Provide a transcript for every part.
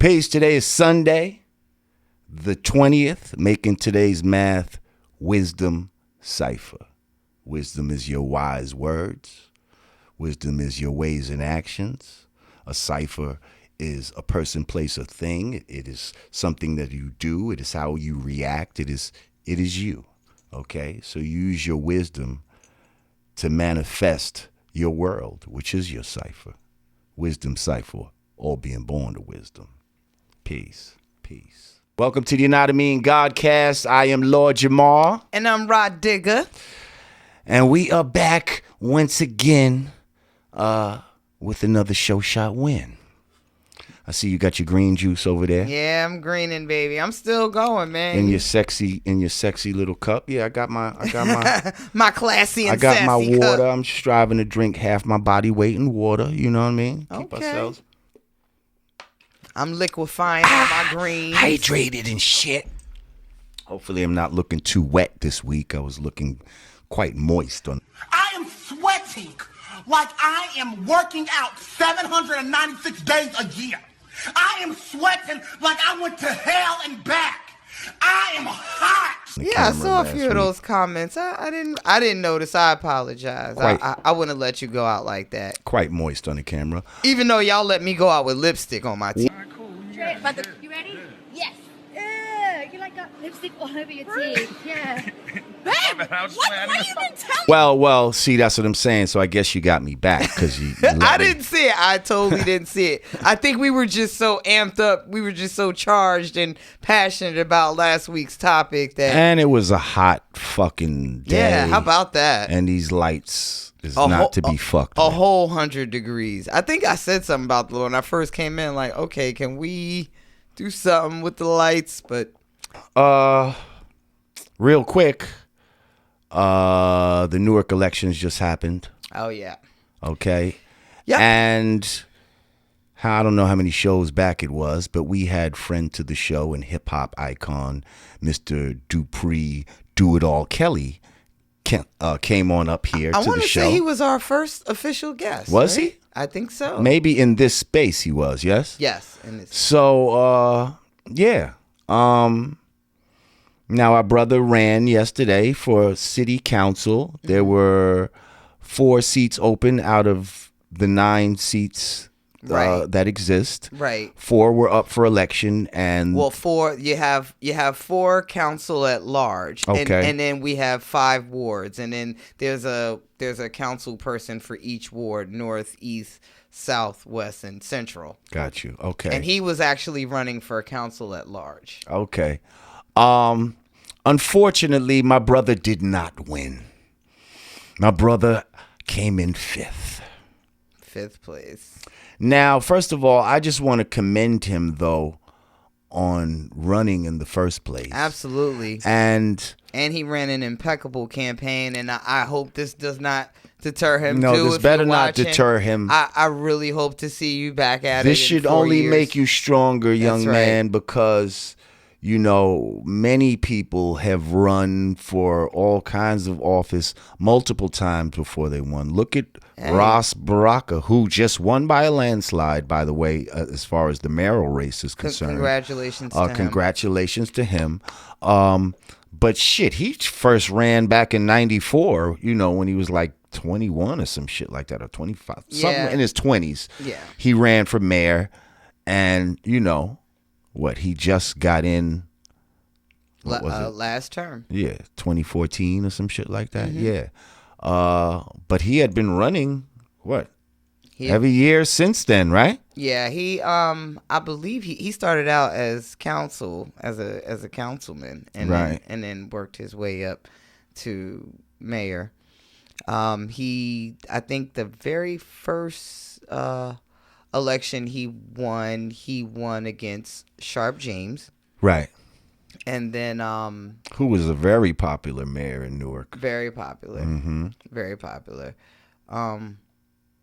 Peace. Today is Sunday, the 20th, making today's math wisdom cipher. Wisdom is your wise words. Wisdom is your ways and actions. A cipher is a person, place, a thing. It is something that you do. It is how you react. It is you. Okay? So use your wisdom to manifest your world, which is your cipher. Wisdom cipher, all being born to wisdom. Peace. Peace. Welcome to the Yanadameen Godcast. I am Lord Jamar. And I'm Rah Digga. And we are back once again with another show shot win. I see you got your green juice over there. Yeah, I'm greening, baby. I'm still going, man. In your sexy little cup. Yeah, I got my my classy and I got sassy my water. cup. I'm striving to drink half my body weight in water. You know what I mean? Keep Okay. ourselves I'm liquefying all my greens. hydrated and shit. Hopefully I'm not looking too wet this week. I was looking quite moist on. I am sweating like I am working out 796 days a year. I am sweating like I went to hell and back. I am hot. Yeah, I saw a few of those comments. I didn't notice. I apologize. I wouldn't have let you go out like that. Quite moist on the camera. Even though y'all let me go out with lipstick on my teeth. You ready? Yes. You like got lipstick all over your teeth. Yeah. Babe, what you been telling me? Well, see, that's what I'm saying. So I guess you got me back because you I didn't see it. I totally didn't see it. I think we were just so amped up. We were just so charged and passionate about last week's topic that. And it was a hot fucking day. Yeah, how about that? And these lights is not to be fucked A with. whole 100 degrees. I think I said something about the when I first came in. Like, okay, can we do something with the lights? But real quick, the Newark elections just happened. oh yeah. Okay. Yep. And I don't know how many shows back it was, but we had friend to the show and hip hop icon, Mr. Dupree Do It All Kelly, came on up here I to want the to show. say he was our first official guest. Was right? he? I think so. Maybe in this space he was, yes? Yes. And it's, So, yeah. Now, our brother ran yesterday for city council. There were 4 seats open out of the 9 seats Right. that exist. right. 4 were up for election, and Well, you have 4 council at large, Okay. and then we have 5 wards, and then there's a council person for each ward: north, east, south, west, and central. got you. Okay. And he was actually running for council at large. Okay. Unfortunately, my brother did not win. My brother came in 5th. 5th place. Now, first of all, I just want to commend him, though, on running in the first place. Absolutely. And he ran an impeccable campaign, and I hope this does not deter him. no, too, this if better you're not watching. deter him. I really hope to see you back at it. This in should 4 only years. make you stronger, young That's right. man, because, you know, many people have run for all kinds of office multiple times before they won. Look at Ras Baraka, who just won by a landslide, by the way, as far as the mayoral race is concerned. Congratulations to him. Congratulations to him. But shit, he first ran back in 94, you know, when he was like 21 or some shit like that, or 25, something Yeah. in his 20s. Yeah. He ran for mayor, and, you know, what, he just got in, what was it? Last term. Yeah, 2014 or some shit like that. Mm-hmm. Yeah. But he had been running, what, He- every year since then, right? Yeah, he I believe he started out as council as a councilman, and Right. then worked his way up to mayor. I think the very first election he won against Sharp James, Right. and then Who was a very popular mayor in Newark. very popular, Mm-hmm. very popular.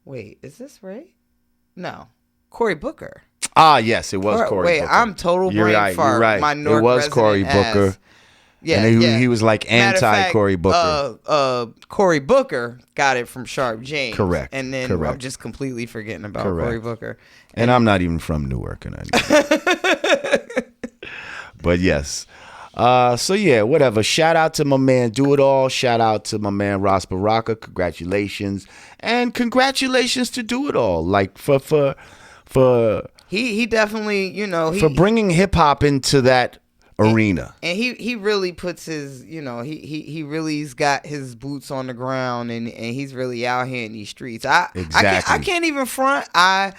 Wait, is this right? No, Cory Booker. Ah, yes, it was Cory Wait, Booker. I'm total You're brain right, fart. you're right. My It Newark was Cory resident Booker. ass. Yeah, and yeah. he was like Matter of fact, anti-Cory Booker. Cory Booker got it from Sharp James. Correct. And then I'm just completely forgetting about Cory Booker. And I'm not even from Newark. But yes. So yeah, whatever. Shout out to my man Do It All. Shout out to my man Ross Baraka. Congratulations. And congratulations to Do It All. Like for he definitely, you know, for bringing hip hop into that arena. And he really puts his, you know, he really's got his boots on the ground, and he's really out here in these streets. I can't even front. I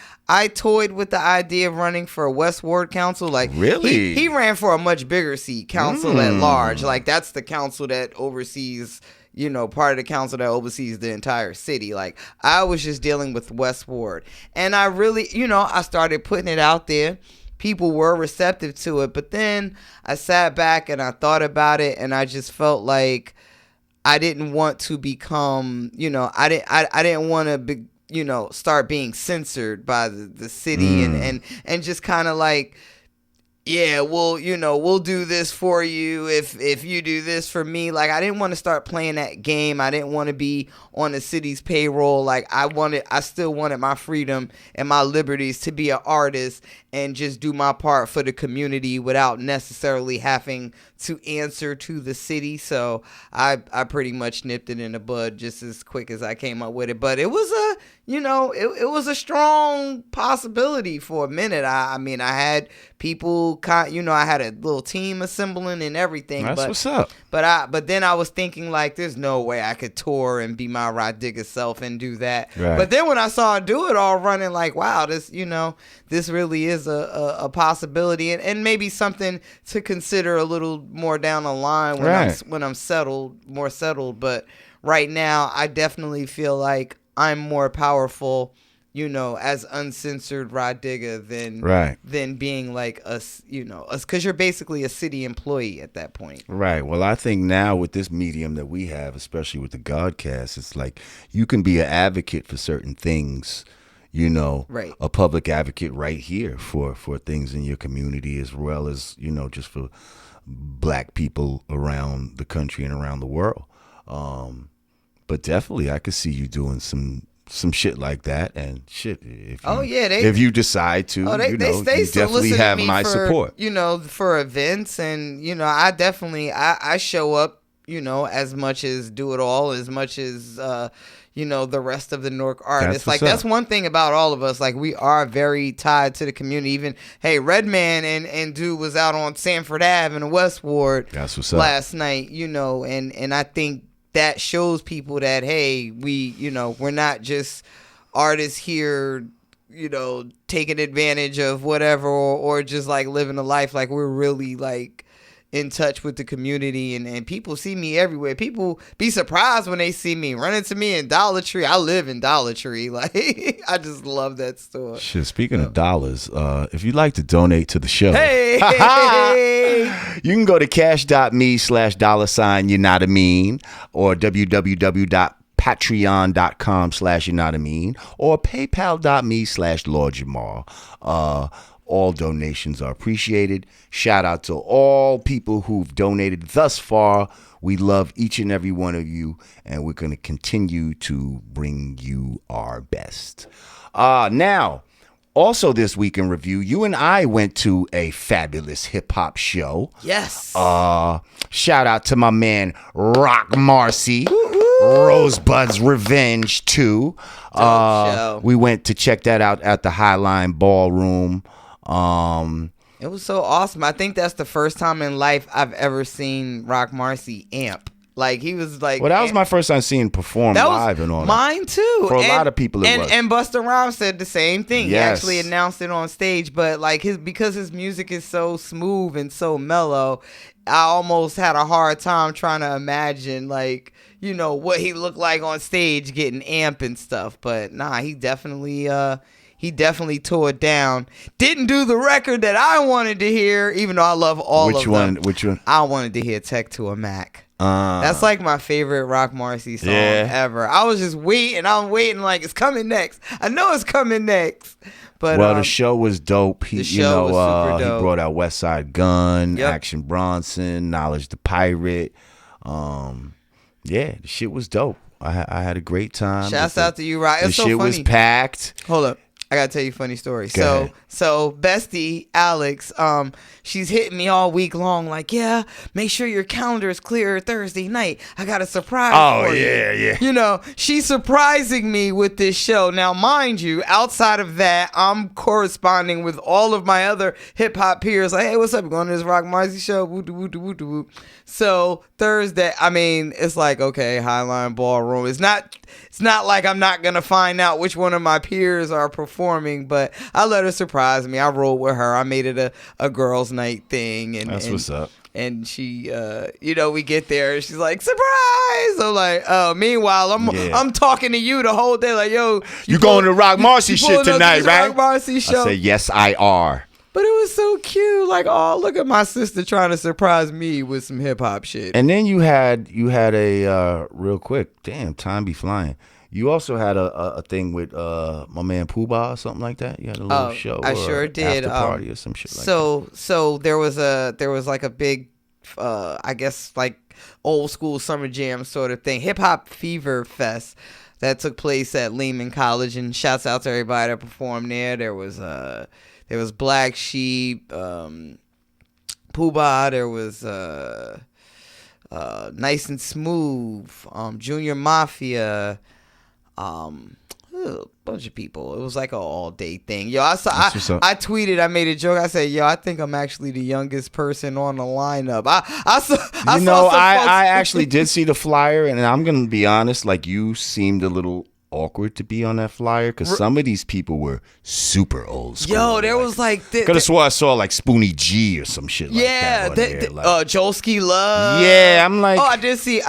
toyed with the idea of running for a West Ward council. Like, really, he ran for a much bigger seat, council at large. Like, that's the council that oversees, you know, part of the council that oversees the entire city. Like, I was just dealing with West Ward, and I really, you know, I started putting it out there. People were receptive to it, but then I sat back and I thought about it, and I just felt like I didn't want to become, you know, I didn't want to be, you know, start being censored by the city and just kind of like, yeah, well, you know, we'll do this for you if you do this for me. Like, I didn't want to start playing that game. I didn't want to be on the city's payroll. Like, I still wanted my freedom and my liberties to be an artist and just do my part for the community without necessarily having to answer to the city. So I pretty much nipped it in the bud just as quick as I came up with it. But it was it was a strong possibility for a minute. I mean, I had people, you know, I had a little team assembling and everything. That's what's up. But then I was thinking, like, there's no way I could tour and be my Rah Digga self and do that. Right. But then when I saw Do It All running, like, wow, this, you know, this really is a possibility and maybe something to consider a little more down the line when I'm more settled. But right now, I definitely feel like I'm more powerful, you know, as uncensored Rah Digga than being like us, you know, because you're basically a city employee at that point. Right. Well, I think now with this medium that we have, especially with the Godcast, it's like you can be an advocate for certain things, you know, a public advocate right here for things in your community, as well as, you know, just for black people around the country and around the world. But definitely I could see you doing some shit like that, and shit. If you decide to, you definitely have my support. You know, for events, and you know, I definitely I show up. You know, as much as Do It All, as much as you know, the rest of the Newark artists. Like, that's one thing about all of us. Like, we are very tied to the community. Even, hey, Redman and dude was out on Sanford Ave in West Ward last night. You know, and I think that shows people that, hey, we're not just artists here, you know, taking advantage of whatever or just like living a life. Like, we're really like in touch with the community, and people see me everywhere. People be surprised when they see me running to me in Dollar Tree. I live in Dollar Tree. Like, I just love that store. Shit, speaking of dollars, if you'd like to donate to the show, hey, you can go to cash.me/$Yanadameen or www.patreon.com/Yanadameen or paypal.me/Lord Jamar. All donations are appreciated. Shout out to all people who've donated thus far. We love each and every one of you, and we're going to continue to bring you our best. Now, also this week in review, you and I went to a fabulous hip-hop show. Yes. Shout out to my man, Roc Marci. Rosebud's Revenge 2. We went to check that out at the Highline Ballroom. It was so awesome. I think that's the first time in life I've ever seen Roc Marci amp. Like, he was like, well, that was my first time seeing him perform live and all that. Mine too. For a lot of people it was. And Busta Rhymes said the same thing. Yes. He actually announced it on stage, but like because his music is so smooth and so mellow, I almost had a hard time trying to imagine, like, you know, what he looked like on stage getting amp and stuff. But nah, he definitely tore it down. Didn't do the record that I wanted to hear, even though I love all of them. Which one? I wanted to hear Tech to a Mac. That's like my favorite Roc Marci song ever. I was just waiting. I'm waiting like it's coming next. I know it's coming next. But well, the show was dope. He, the show was super dope. He brought out West Side Gun, Yep. Action Bronson, Knowledge the Pirate. Yeah, the shit was dope. I had a great time. Shouts out to you, Rah. The It's so shit funny. was packed. Hold up. I gotta tell you a funny story. Go ahead. So bestie Alex, she's hitting me all week long, like, yeah, make sure your calendar is clear Thursday night. I got a surprise for you. Yeah. You know, she's surprising me with this show. Now, mind you, outside of that, I'm corresponding with all of my other hip hop peers. Like, hey, what's up? You going to this Roc Marci show? Woo woo woo woo. So Thursday, I mean, it's like, okay, Highline Ballroom. It's not like I'm not gonna find out which one of my peers are performing, but I let her surprise me. I rolled with her. I made it a girls' night thing, and That's what's up. And she, we get there, and she's like, surprise! I'm like, oh. Meanwhile, I'm talking to you the whole day, like, yo, You going to Roc Marci shit tonight, right? Roc Marci show. I say yes, I are. But it was so cute. Like, oh, look at my sister trying to surprise me with some hip hop shit. And then you had a real quick. Damn, time be flying. You also had a thing with my man Pooh or something like that. You had a little show. I sure did. After party or some shit like that. So there was like a big, I guess like old school summer jam sort of thing, Hip Hop Fever Fest that took place at Lehman College. And shouts out to everybody that performed there. There was Black Sheep, Pooh Bah, there was Nice and Smooth, Junior Mafia, a bunch of people. It was like an all-day thing. Yo, I tweeted, I made a joke. I said, yo, I think I'm actually the youngest person on the lineup. I actually did see the flyer, and I'm gonna be honest, like, you seemed a little awkward to be on that flyer because some of these people were super old school. Yo, there was like could have swore I saw like Spoonie G or some shit like that. Yeah, Jolsky Love. Yeah, I'm like, oh, I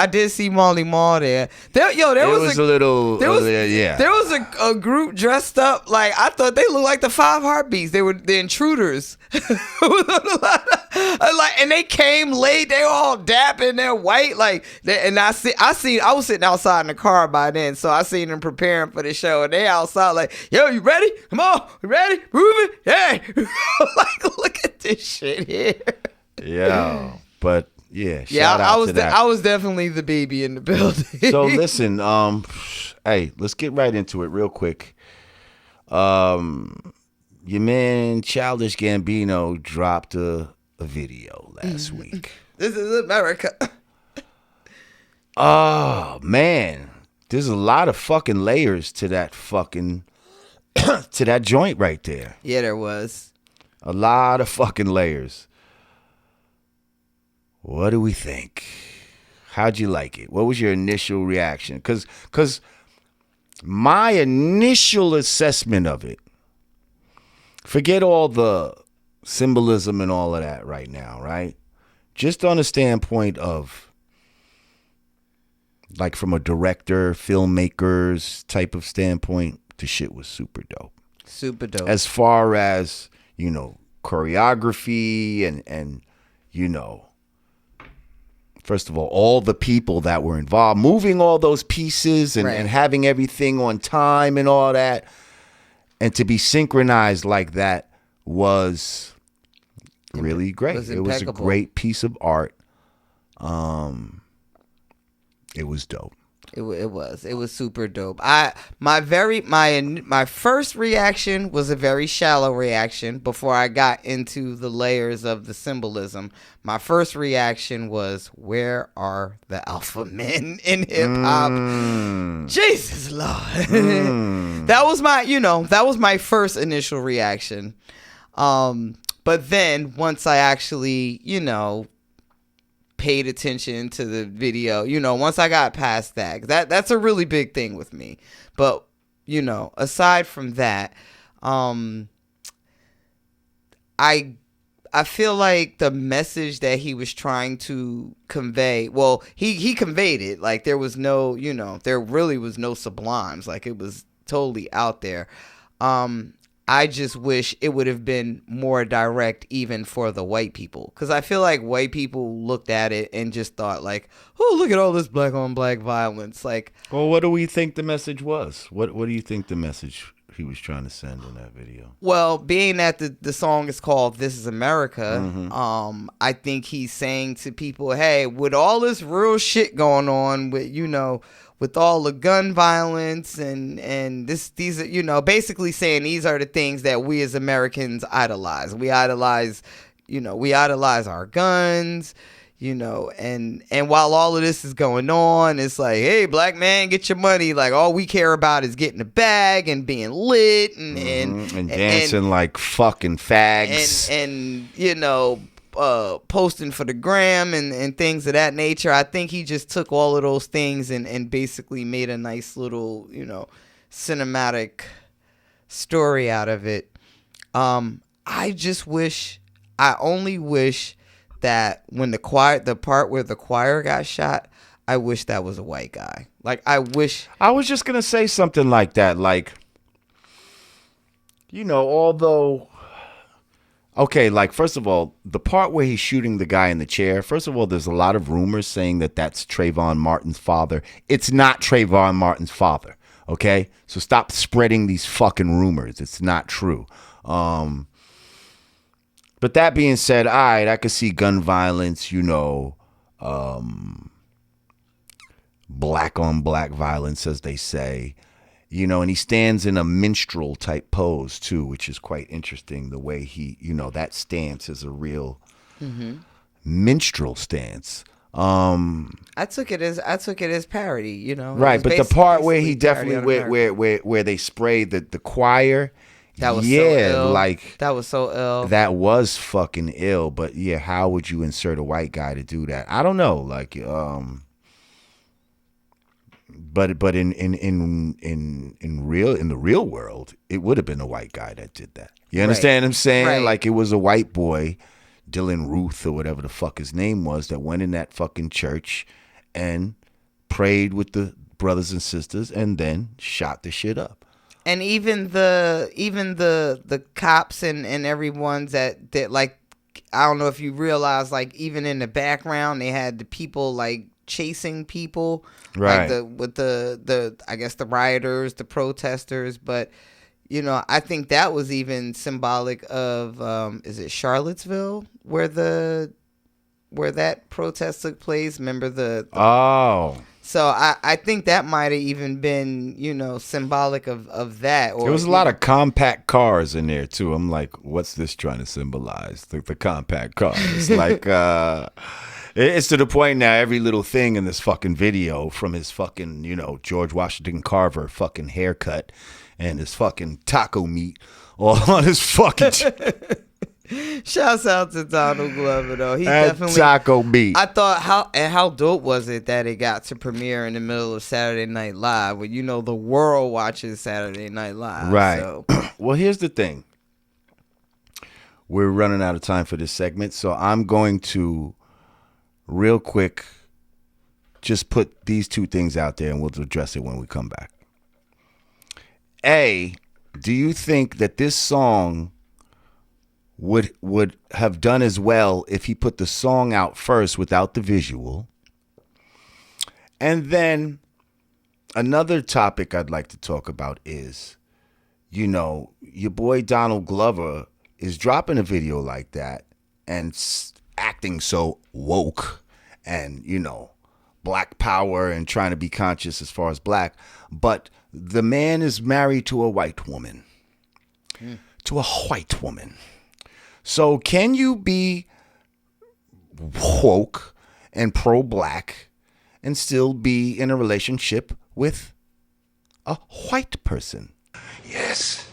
did see Molly Mall there. There was a group dressed up like I thought they looked like the Five Heartbeats. They were the Intruders. And they came late. They were all dapping. They're white. I was sitting outside in the car by then, so I seen them preparing for the show, and they outside like, yo, you ready? Come on, we ready? Moving? Hey, like, look at this shit here. Yeah, but yeah, shout out to that. I was definitely the baby in the building. So listen, hey, let's get right into it real quick. Your man Childish Gambino dropped a video last week. This is America. Oh man, there's a lot of fucking layers to that fucking to that joint right there. Yeah, there was a lot of fucking layers. What do we think? How'd you like it? What was your initial reaction? Because my initial assessment of it, forget all the symbolism and all of that right now, right? Just on the standpoint of, like, from a director, filmmakers type of standpoint, the shit was super dope. Super dope. As far as, choreography and first of all the people that were involved, moving all those pieces and having everything on time and all that, and to be synchronized like that was really great. It was a great piece of art. It was dope. It was super dope. My first reaction was a very shallow reaction before I got into the layers of the symbolism. My first reaction was, where are the alpha men in hip hop? Jesus Lord. That was my first initial reaction. But then once I actually, paid attention to the video, once I got past that's a really big thing with me. But, aside from that, I feel like the message that he was trying to convey, well, he conveyed it. Like, there was no, there really was no sublimes. Like, it was totally out there. I just wish it would have been more direct even for the white people. Because I feel like white people looked at it and just thought like, oh, look at all this black on black violence. Like, well, what do we think the message was? What do you think the message he was trying to send in that video? Well, being that the song is called "This Is America," I think he's saying to people, "Hey, with all this real shit going on, with all the gun violence and these are, basically saying these are the things that we as Americans idolize. We idolize our guns." And while all of this is going on, it's like, hey, black man, get your money. Like, all we care about is getting a bag and being lit and dancing like fucking fags and posting for the gram and things of that nature. I think he just took all of those things and basically made a nice little, cinematic story out of it. I only wish that when the part where the choir got shot, I wish that was a white guy. Like, I wish. I was just gonna say something like that. Like, although, okay, like, first of all, the part where he's shooting the guy in the chair. First of all, there's a lot of rumors saying that that's Trayvon Martin's father. It's not Trayvon Martin's father. Okay, so stop spreading these fucking rumors. It's not true. But that being said, all right, I could see gun violence, black on black violence, as they say, and he stands in a minstrel type pose too, which is quite interesting. The way he, that stance is a real minstrel stance. I took it as parody, Right, but the part where he definitely where they spray the choir. That was so ill. Like, that was so ill. That was fucking ill. But yeah, how would you insert a white guy to do that? I don't know. Like, but in the real world, it would have been a white guy that did that. You understand what I'm saying? Right. Like, it was a white boy, Dylan Ruth or whatever the fuck his name was, that went in that fucking church and prayed with the brothers and sisters and then shot the shit up. And even the cops and everyone's that like, I don't know if you realize, like, even in the background they had the people like chasing people, right? Like with the I guess the rioters, the protesters. But I think that was even symbolic of is it Charlottesville where that protest took place? Remember the oh. So I think that might have even been, symbolic of that. Or there was a lot of compact cars in there too. I'm like, what's this trying to symbolize? The compact cars. Like, it's to the point now, every little thing in this fucking video, from his fucking, George Washington Carver fucking haircut and his fucking taco meat all on his fucking Shouts out to Donald Glover though. He and definitely taco meat. I thought how dope was it that it got to premiere in the middle of Saturday Night Live when the world watches Saturday Night Live. Right. So. Well, here's the thing. We're running out of time for this segment, so I'm going to real quick just put these two things out there and we'll address it when we come back. A, do you think that this song would have done as well if he put the song out first without the visual? And then another topic I'd like to talk about is, your boy Donald Glover is dropping a video like that and acting so woke and, black power and trying to be conscious as far as black. But the man is married to a white woman. To a white woman. So can you be woke and pro-black and still be in a relationship with a white person? Yes.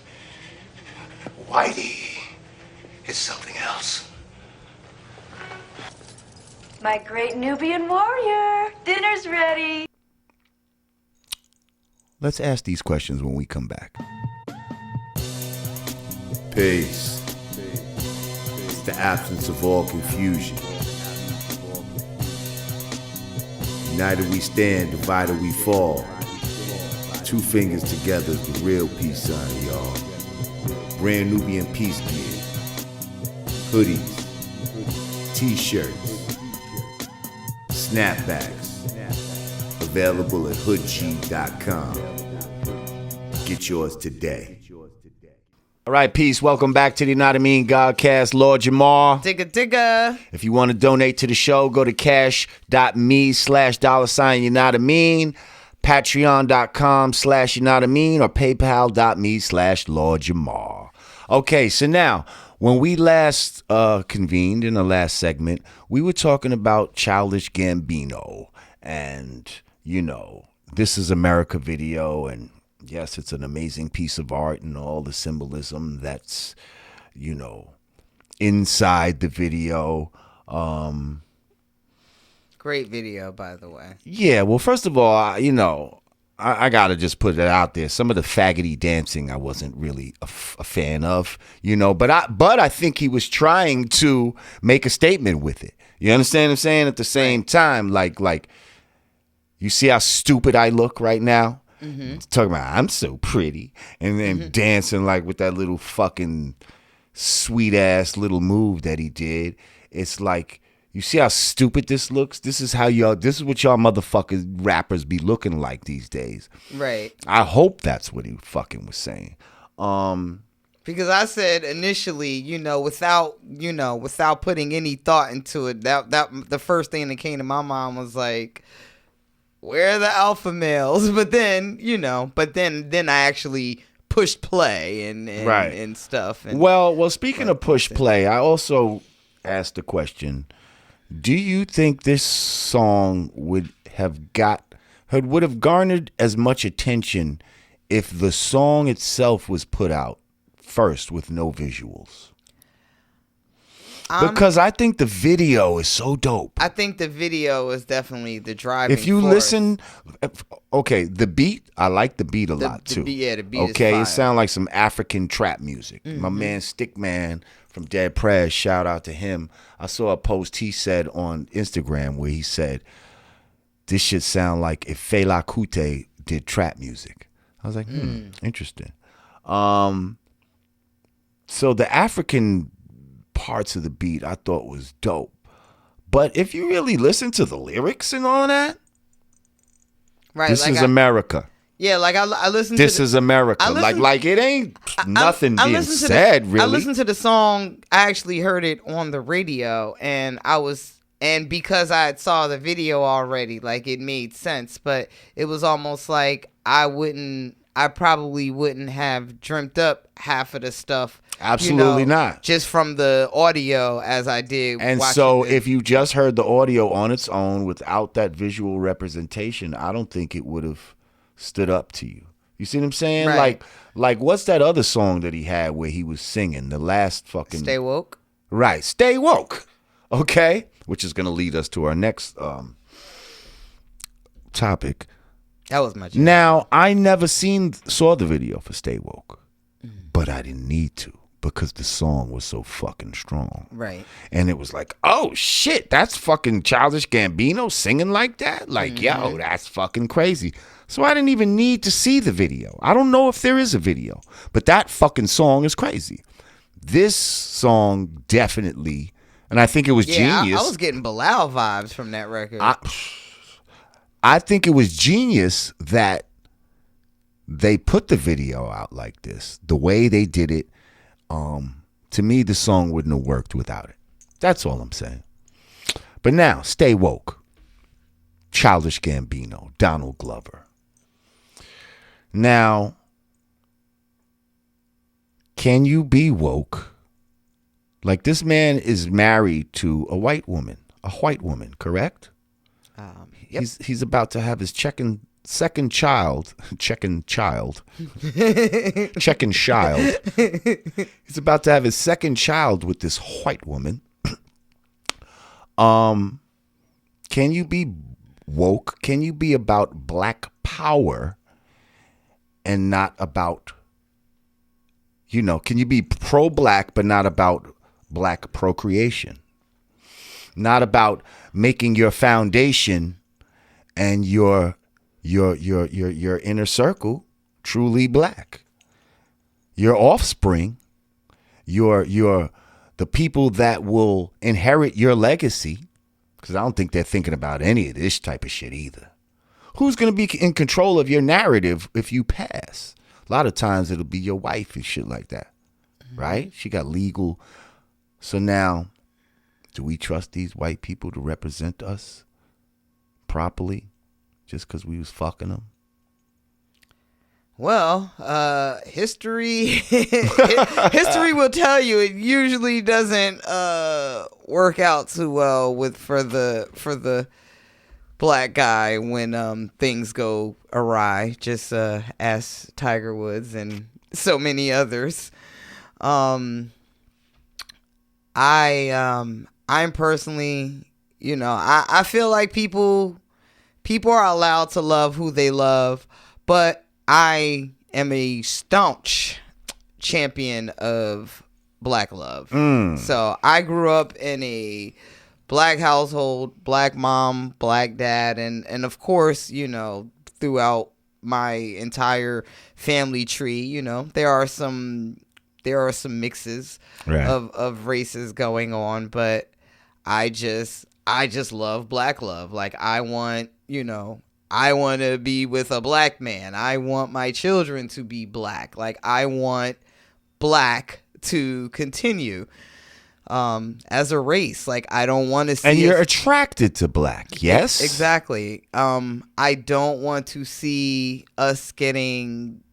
Whitey is something else. My great Nubian warrior. Dinner's ready. Let's ask these questions when we come back. Peace. The absence of all confusion. United we stand, divided we fall. Two fingers together is the real peace sign, y'all. Brand Nubian peace gear. Hoodies. T-shirts. Snapbacks. Available at hoodcheap.com. Get yours today. All right, peace. Welcome back to the Yanadameen Godcast, Lord Jamar. Digga digga. If you want to donate to the show, go to cash.me/$Yanadameen, patreon.com/Yanadameen, or paypal.me/Lord Jamar. Okay, so now, when we last convened in the last segment, we were talking about Childish Gambino and, This Is America video, and yes, it's an amazing piece of art and all the symbolism that's, inside the video. Great video, by the way. Yeah, well, first of all, I got to just put it out there. Some of the faggoty dancing I wasn't really a fan of, but I think he was trying to make a statement with it. You understand what I'm saying? At the same time, like you see how stupid I look right now? Mm-hmm. Talking about I'm so pretty, and then dancing like with that little fucking sweet ass little move that he did. It's like, you see how stupid this looks? This is what y'all motherfuckers rappers be looking like these days. Right. I hope that's what he fucking was saying. Because I said initially, without putting any thought into it, that the first thing that came to my mind was like, where are the alpha males? But then, then I actually pushed play and stuff. And well, speaking of push play, I also asked the question, do you think this song would have garnered as much attention if the song itself was put out first with no visuals? Because I think the video is so dope. I think the video is definitely the driving If you force. listen, okay, the beat, I like the beat a lot too. The beat okay, is fire. It sounds like some African trap music. My man Stickman from Dead Prez, shout out to him. I saw a post he said on Instagram where he said, this shit sound like if Fela Kuti did trap music. I was like, interesting. So the African parts of the beat I thought was dope. But if you really listen to the lyrics and all that, right, this is America. Yeah, like I listened This to is America. Like it ain't nothing being said, really. I listened to the song. I actually heard it on the radio, and because I saw the video already, like it made sense. But it was almost like I probably wouldn't have dreamt up half of the stuff. Absolutely not. Just from the audio as I did. And so if you just heard the audio on its own without that visual representation, I don't think it would have stood up to you. You see what I'm saying? Right. Like what's that other song that he had where he was singing the last fucking StayWoke? Right, StayWoke. Okay? Which is going to lead us to our next topic. That was my job. Now, I never saw the video for StayWoke, but I didn't need to because the song was so fucking strong. Right. And it was like, oh shit, that's fucking Childish Gambino singing like that? Like, yo, that's fucking crazy. So I didn't even need to see the video. I don't know if there is a video, but that fucking song is crazy. This song definitely, and I think it was genius. I was getting Bilal vibes from that record. I think it was genius that they put the video out like this. The way they did it, to me, the song wouldn't have worked without it. That's all I'm saying. But now, StayWoke. Childish Gambino, Donald Glover. Now, can you be woke? Like, this man is married to a white woman, correct? Yep. He's about to have his second child. He's about to have his second child with this white woman. Can you be woke? Can you be about black power and not about, can you be pro-black but not about black procreation? Not about making your foundation and your inner circle truly black. Your offspring, the people that will inherit your legacy, because I don't think they're thinking about any of this type of shit either. Who's going to be in control of your narrative if you pass? A lot of times it'll be your wife and shit like that. right? She got legal. So now, do we trust these white people to represent us properly just because we was fucking them? Well, history history will tell you it usually doesn't work out too well for the black guy when things go awry. Just ask Tiger Woods and so many others. I'm personally, I feel like people are allowed to love who they love, but I am a staunch champion of black love. So I grew up in a black household, black mom, black dad, and of course, throughout my entire family tree, there are some mixes of races going on, but I just love black love. Like I want to be with a black man. I want my children to be black. Like I want black to continue as a race. Like I don't want to see. And you're attracted to black, yes? Exactly. I don't want to see us getting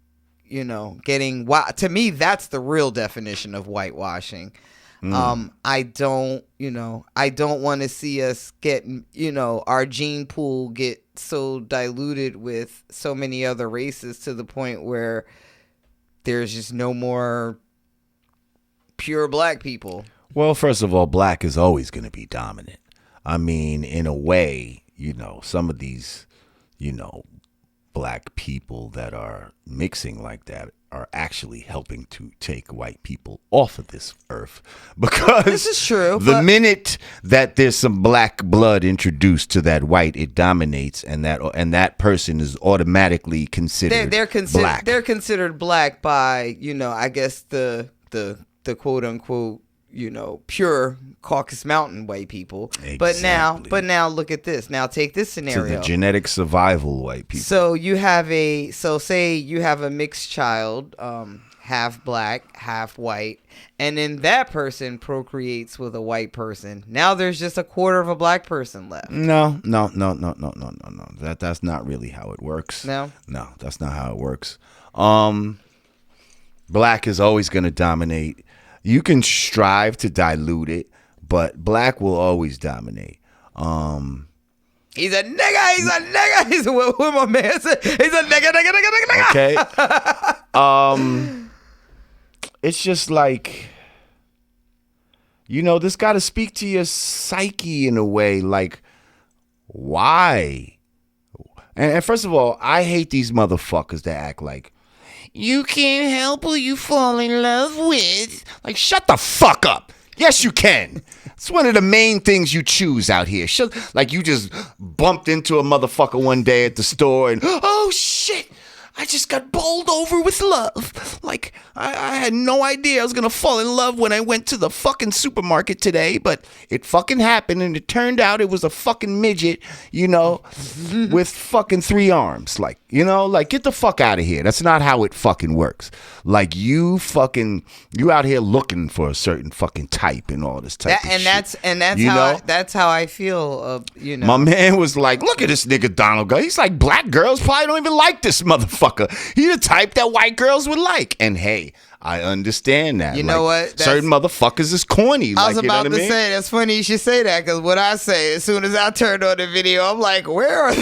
to me, that's the real definition of whitewashing. I don't want to see us get, our gene pool get so diluted with so many other races to the point where there's just no more pure black people. Well, first of all, black is always going to be dominant. I mean, in a way, some of these, black people that are mixing like that are actually helping to take white people off of this earth, because this is true. The minute that there's some black blood introduced to that white, it dominates, and that person is automatically considered black. They're considered black by I guess the quote unquote pure Caucasus Mountain white people. Exactly. But now look at this. Now take this scenario. To the genetic survival white people. So say you have a mixed child, half black, half white, and then that person procreates with a white person. Now there's just a quarter of a black person left. No. That's not really how it works. No, that's not how it works. Black is always going to dominate. You can strive to dilute it, but black will always dominate. He's a nigga. He's what my man said. He's a nigga. Okay. It's just like, this got to speak to your psyche in a way. Like, why? And first of all, I hate these motherfuckers that act like, you can't help who you fall in love with. Like, shut the fuck up. Yes, you can. It's one of the main things you choose out here. Like, you just bumped into a motherfucker one day at the store and, oh, shit, I just got bowled over with love. Like, I had no idea I was going to fall in love when I went to the fucking supermarket today, but it fucking happened, and it turned out it was a fucking midget, with fucking 3 arms. Like, get the fuck out of here. That's not how it fucking works. Like, you out here looking for a certain fucking type and all this type of shit. That's how I feel. My man was like, look at this nigga Donald. He's like, black girls probably don't even like this motherfucker. He the type that white girls would like. And hey, I understand that. You know what? Certain motherfuckers is corny. I was about to say, that's funny you should say that, because what I say, as soon as I turned on the video, I'm like, where are the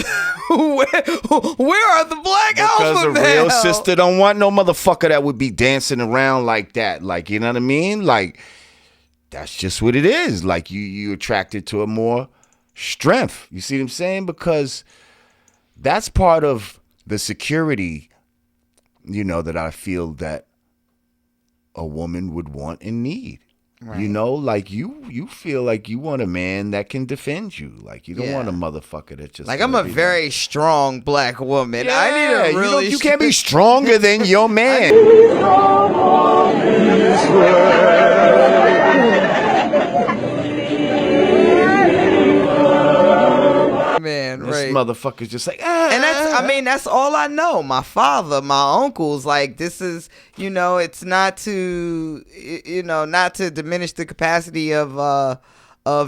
black alpha males? Because a real sister don't want no motherfucker that would be dancing around like that. Like, you know what I mean? Like, that's just what it is. Like, you attracted to a more strength. You see what I'm saying? Because that's part of the security, that I feel that a woman would want and need. Right. Like you feel like you want a man that can defend you. Like, you don't want a motherfucker that just like, I'm a very strong black woman. Yeah, I need a really you can't be stronger than your man. Man, right. motherfucker's just like, And that's all I know. My father, my uncles, like, this is, it's not to, not to diminish the capacity of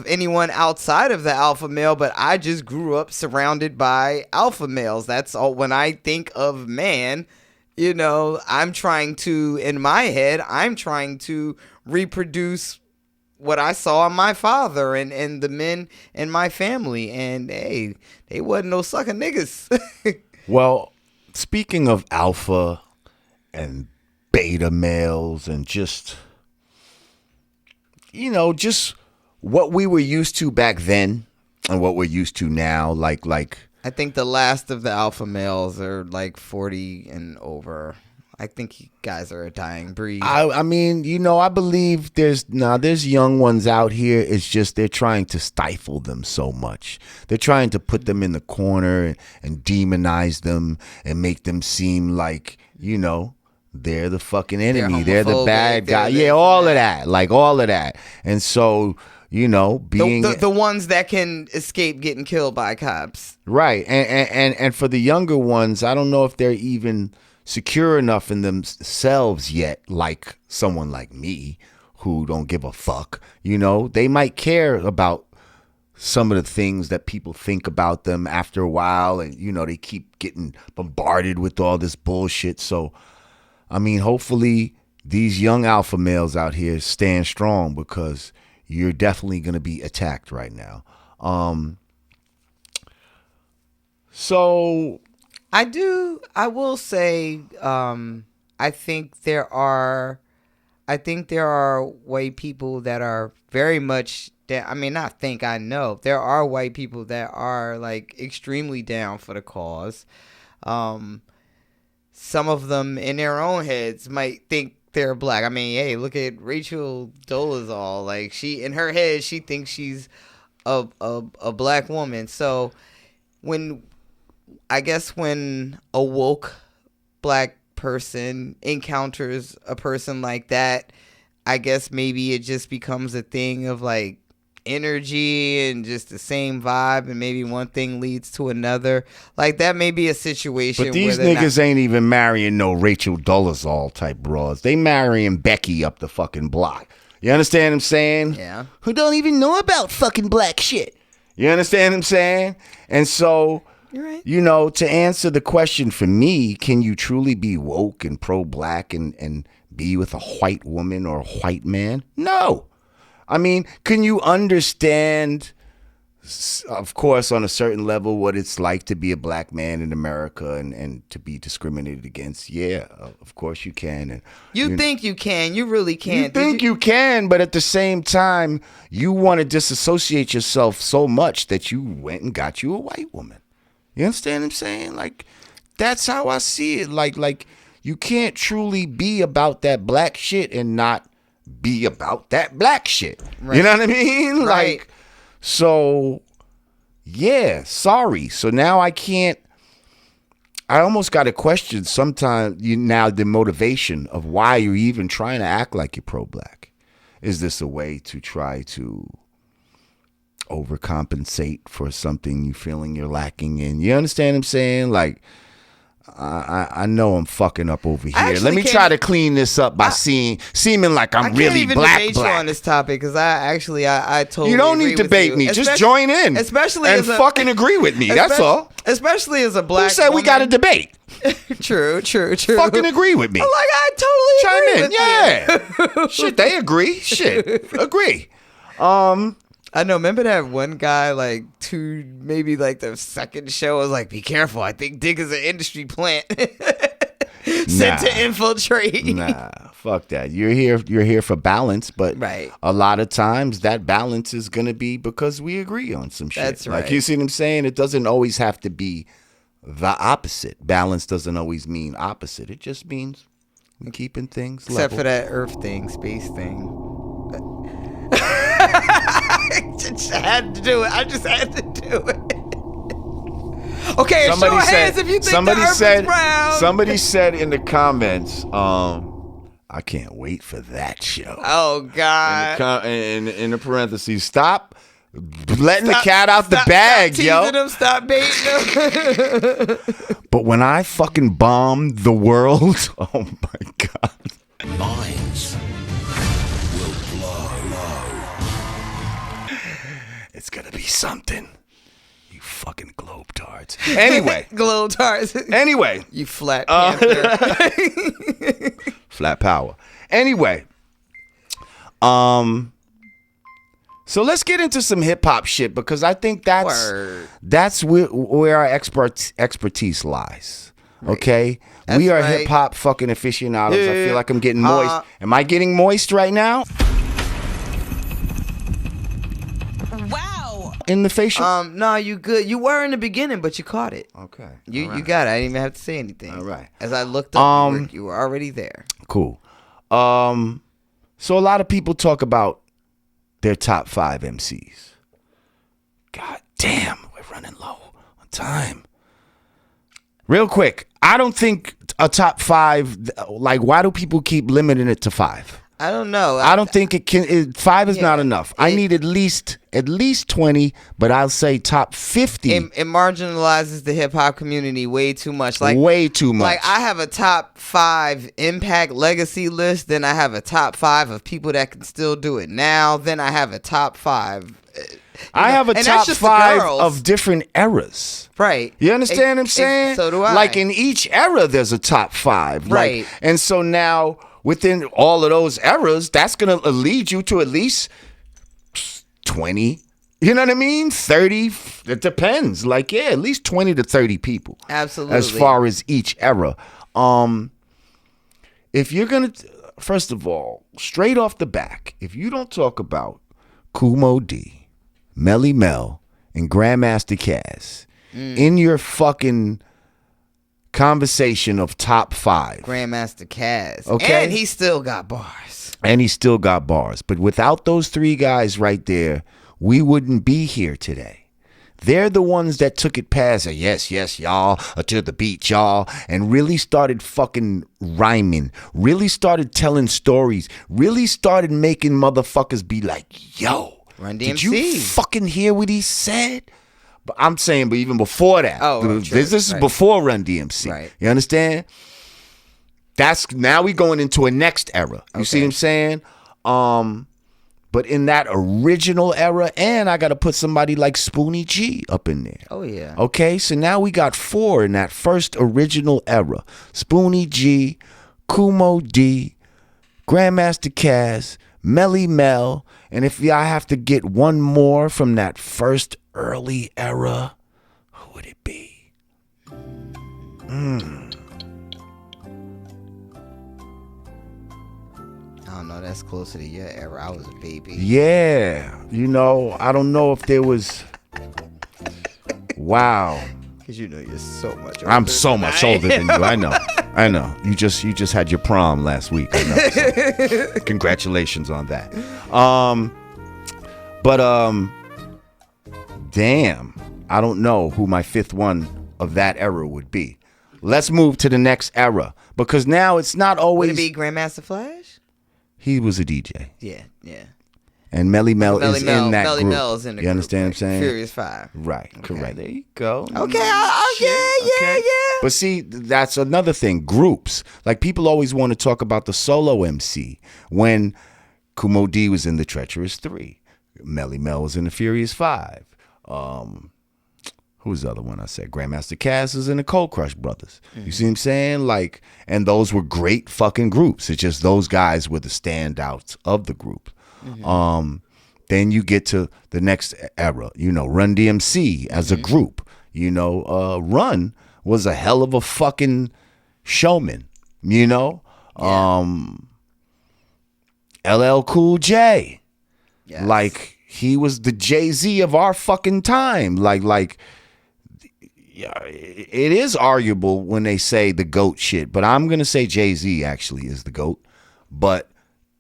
anyone outside of the alpha male, but I just grew up surrounded by alpha males. That's all. When I think of man, I'm trying to, in my head, I'm trying to reproduce what I saw in my father and the men in my family. And hey, they wasn't no sucker niggas. Well, speaking of alpha and beta males and just what we were used to back then and what we're used to now, like I think the last of the alpha males are like 40 and over. I think you guys are a dying breed. I mean, I believe there's young ones out here. It's just they're trying to stifle them so much. They're trying to put them in the corner and demonize them and make them seem like, they're the fucking enemy. They're the bad guy. Yeah, all of that. Like all of that. And so, being the ones that can escape getting killed by cops. Right. And for the younger ones, I don't know if they're even secure enough in themselves yet, like someone like me who don't give a fuck. They might care about some of the things that people think about them after a while, and they keep getting bombarded with all this bullshit. So I mean, hopefully these young alpha males out here stand strong, because you're definitely going to be attacked right now. So I will say, I think there are white people that are very much down. I mean, I know there are white people that are like extremely down for the cause. Some of them in their own heads might think they're black. I mean, hey, look at Rachel Dolezal. Like, in her head, she thinks she's a black woman. So when a woke black person encounters a person like that, I guess maybe it just becomes a thing of like energy and just the same vibe, and maybe one thing leads to another. Like, that may be a situation. But these niggas ain't even marrying no Rachel Dolezal type broads. They marrying Becky up the fucking block. You understand what I'm saying? Yeah. Who don't even know about fucking black shit. You understand what I'm saying? And so, you're right. To answer the question for me, can you truly be woke and pro-black and be with a white woman or a white man? No. I mean, can you understand, of course, on a certain level, what it's like to be a black man in America and to be discriminated against? Yeah, of course you can. And you think you can. You really can. You think you can, but at the same time, you want to disassociate yourself so much that you went and got you a white woman. You understand what I'm saying? Like, that's how I see it. Like you can't truly be about that black shit and not be about that black shit. Right. You know what I mean? Right. Like, so yeah, sorry. So now I almost got to question sometimes now the motivation of why you're even trying to act like you're pro-black. Is this a way to try to overcompensate for something you feeling you're lacking in? You understand what I'm saying? Like, I know I'm fucking up over here. Let me try to clean this up by seeming like I'm really black. I can't even debate you on this topic, because I totally. You don't need to debate me. Just join in, especially and fucking agree with me. That's all. Especially as a black. Who said we got to debate? True. Fucking agree with me. I totally agree. Chime in. Yeah. Shit, they agree. Shit, agree. I know. Remember that one guy, like maybe like the second show, was like, "Be careful! I think Digga's an industry plant sent to infiltrate." Nah, fuck that. You're here for balance, but right. A lot of times that balance is gonna be because we agree on some shit. That's right. Like, you see what I'm saying? It doesn't always have to be the opposite. Balance doesn't always mean opposite. It just means we're keeping things except level. for that Earth thing, space thing. I just had to do it. Okay, show of hands if you think the Earth is round. Somebody said in the comments, I can't wait for that show. Oh God! In the parentheses, stop letting the cat out the bag, yo. Stop baiting them. But when I fucking bomb the world, oh my God. Minds will blow. It's gonna be something. You fucking globetards. Anyway. Globetards. Anyway. You flat panther. Flat power. Anyway. So let's get into some hip hop shit because I think that's where our expertise lies. Right. Okay? We are hip hop fucking aficionados. I feel like I'm getting moist. Am I getting moist right now? Wow. In the facial? No, you good. You were in the beginning, but you caught it. Okay. You got it. I didn't even have to say anything. All right. As I looked up, you were already there. Cool. So a lot of people talk about their top 5 MCs. God damn, we're running low on time. Real quick, I don't think a top 5, like, why do people keep limiting it to 5? I don't know. I don't think it can. 5 is not enough. I need at least 20, but I'll say top 50. It marginalizes the hip hop community way too much. Like way too much. Like I have a top 5 impact legacy list. Then I have a top 5 of people that can still do it now. Then I have a top 5. I have a top 5 of different eras. Right. You understand what I'm saying? So do I. Like in each era, there's a top 5. Right. Like, and so now within all of those eras, that's going to lead you to at least 20. You know what I mean? 30. It depends. Like, yeah, at least 20 to 30 people. Absolutely. As far as each era. If you're going to, first of all, straight off the back, if you don't talk about Kumo D, Melly Mel, and Grandmaster Caz in your fucking conversation of top 5. Grandmaster Caz. Okay. And he still got bars. But without those 3 guys right there, we wouldn't be here today. They're the ones that took it past a yes, y'all, to the beat, y'all, and really started fucking rhyming, really started telling stories, really started making motherfuckers be like, yo, Run did DMC. you fucking hear what he said? But I'm saying, but even before that, this is before Run DMC. Right. You understand? That's now we going into a next era. You see what I'm saying? But in that original era, and I got to put somebody like Spoonie G up in there. Oh, yeah. Okay, so now we got 4 in that first original era. Spoonie G, Kumo D, Grandmaster Caz, Melly Mel, and if I have to get one more from that first early era, who would it be? I don't know. That's closer to your era. I was a baby. Yeah. You know, I don't know if there was... Wow. Because you know you're so much older. I'm so much older than you. I know. You just had your prom last week. I know. So congratulations on that. Damn. I don't know who my 5th one of that era would be. Let's move to the next era. Because now it's not always... Would it be Grandmaster Flash? He was a DJ. Yeah. And Melly Mel is in that Melly group. Mel's in the you group. understand what I'm saying? Furious 5. Right. Okay. Correct. There you go. Okay. Yeah. But see, that's another thing. Groups. Like, people always want to talk about the solo MC when Kumo D was in the Treacherous 3. Melly Mel was in the Furious 5. Who's the other one I said? Grandmaster Caz was in the Cold Crush Brothers. You see what I'm saying? Like, and those were great fucking groups. It's just those guys were the standouts of the group. Then you get to the next era, you know, Run DMC as a group. You know, Run was a hell of a fucking showman, you know? LL Cool J. Yes. Like, he was the Jay-Z of our fucking time. Like, yeah, it is arguable when they say the GOAT shit, but I'm going to say Jay-Z actually is the GOAT. But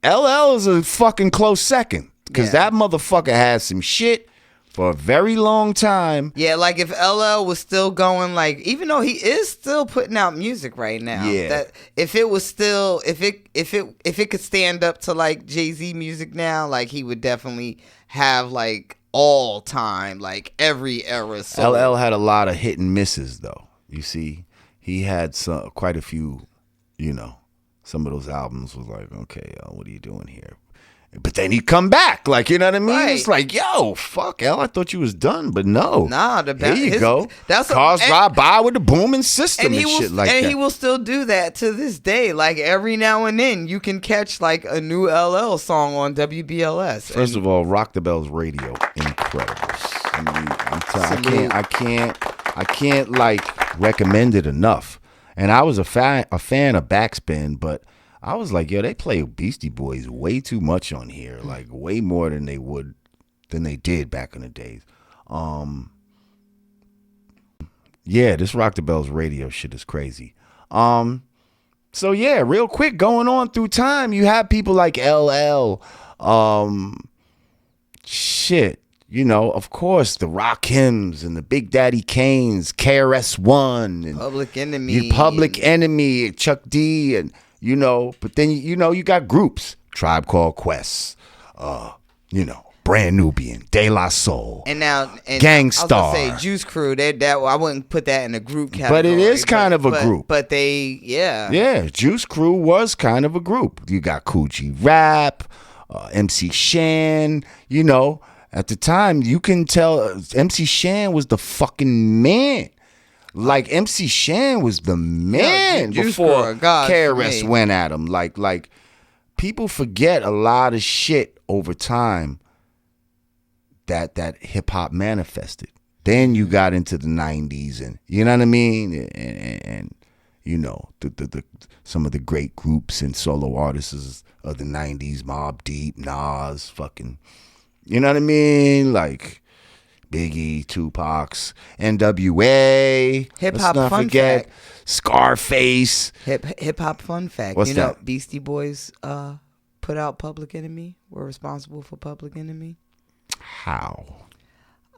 LL is a fucking close second because that motherfucker had some shit for a very long time. Yeah, like if LL was still going, like, even though he is still putting out music right now, that if it was still, if it could stand up to like Jay-Z music now, like he would definitely have like all time, like every era. So LL had a lot of hit and misses, though. You see, he had quite a few. You know, some of those albums was like, okay, what are you doing here? But then he'd come back, like, you know what I mean? Right. It's like, yo, fuck, L, I thought you was done, but no. Nah, here you go. That's Cars ride by with the booming system and shit like that. And he will still do that to this day. Like every now and then, you can catch like a new LL song on WBLS. First of all, Rock the Bells Radio, incredible. I mean, I can't like recommend it enough. And I was a fan of Backspin, but I was like, yo, they play Beastie Boys way too much on here, like way more than they did back in the days. Yeah, this Rock the Bells radio shit is crazy. So yeah, real quick, going on through time, you have people like LL, shit. You know, of course, the Rakims and the Big Daddy Kanes, KRS-One, and Public Enemy, Chuck D, and you know. But then you got groups, Tribe Called Quest, Brand Nubian, De La Soul, and Gangstar. I was gonna say Juice Crew. That I wouldn't put that in a group category, but it is kind of a group. But yeah, Juice Crew was kind of a group. You got Kool G Rap, MC Shan, you know. At the time, you can tell MC Shan was the fucking man. Like, MC Shan was the man before KRS went at him. Like, people forget a lot of shit over time that hip-hop manifested. Then you got into the 90s, and you know what I mean? And you know, the some of the great groups and solo artists of the 90s, Mobb Deep, Nas, fucking... You know what I mean? Like Biggie, Tupac's, NWA. Hip-hop fun forget, fact. Scarface. Hip-hop fun fact. What's that? Know Beastie Boys put out Public Enemy? Were responsible for Public Enemy? How?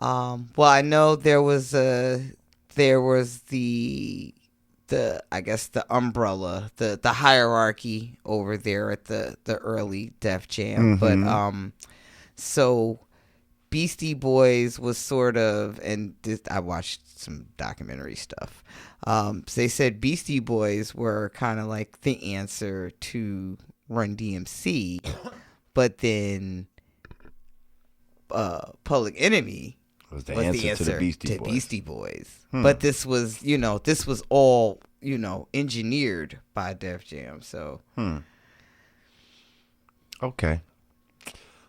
Well, I know there was the I guess the umbrella, the hierarchy over there at the early Def Jam. Mm-hmm. But so Beastie Boys was sort of, and I watched some documentary stuff. So they said Beastie Boys were kind of like the answer to Run DMC, but then Public Enemy was the answer to the Beastie Boys. But this was all, engineered by Def Jam. So okay.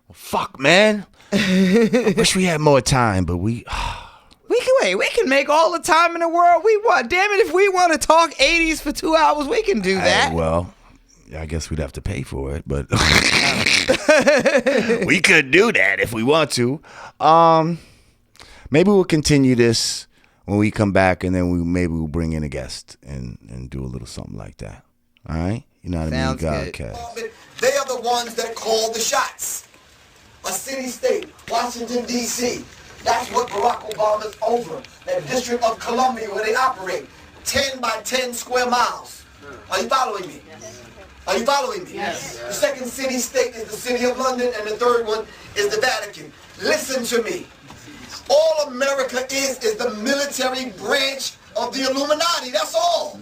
Well, fuck, man. I wish we had more time, but we can make all the time in the world we want. Damn it, if we want to talk 80s for 2 hours, we can do that. Well, I guess we'd have to pay for it, but we could do that if we want to. Maybe we'll continue this when we come back, and then we'll bring in a guest and do a little something like that. All right? Yanadameen Godcast. They are the ones that call the shots. A city-state, Washington, D.C. That's what Barack Obama's over. That District of Columbia where they operate. 10 by 10 square miles. Are you following me? Yes. Are you following me? Yes. The second city-state is the City of London, and the third one is the Vatican. Listen to me. All America is the military branch of the Illuminati. That's all.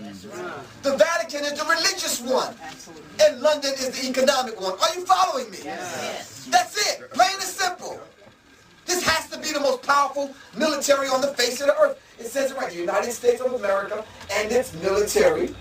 The Vatican is the religious one. And London is the economic one. Are you following me? Yes. That's it. Plain and simple. This has to be the most powerful military on the face of the earth. It says it right. The United States of America and its military.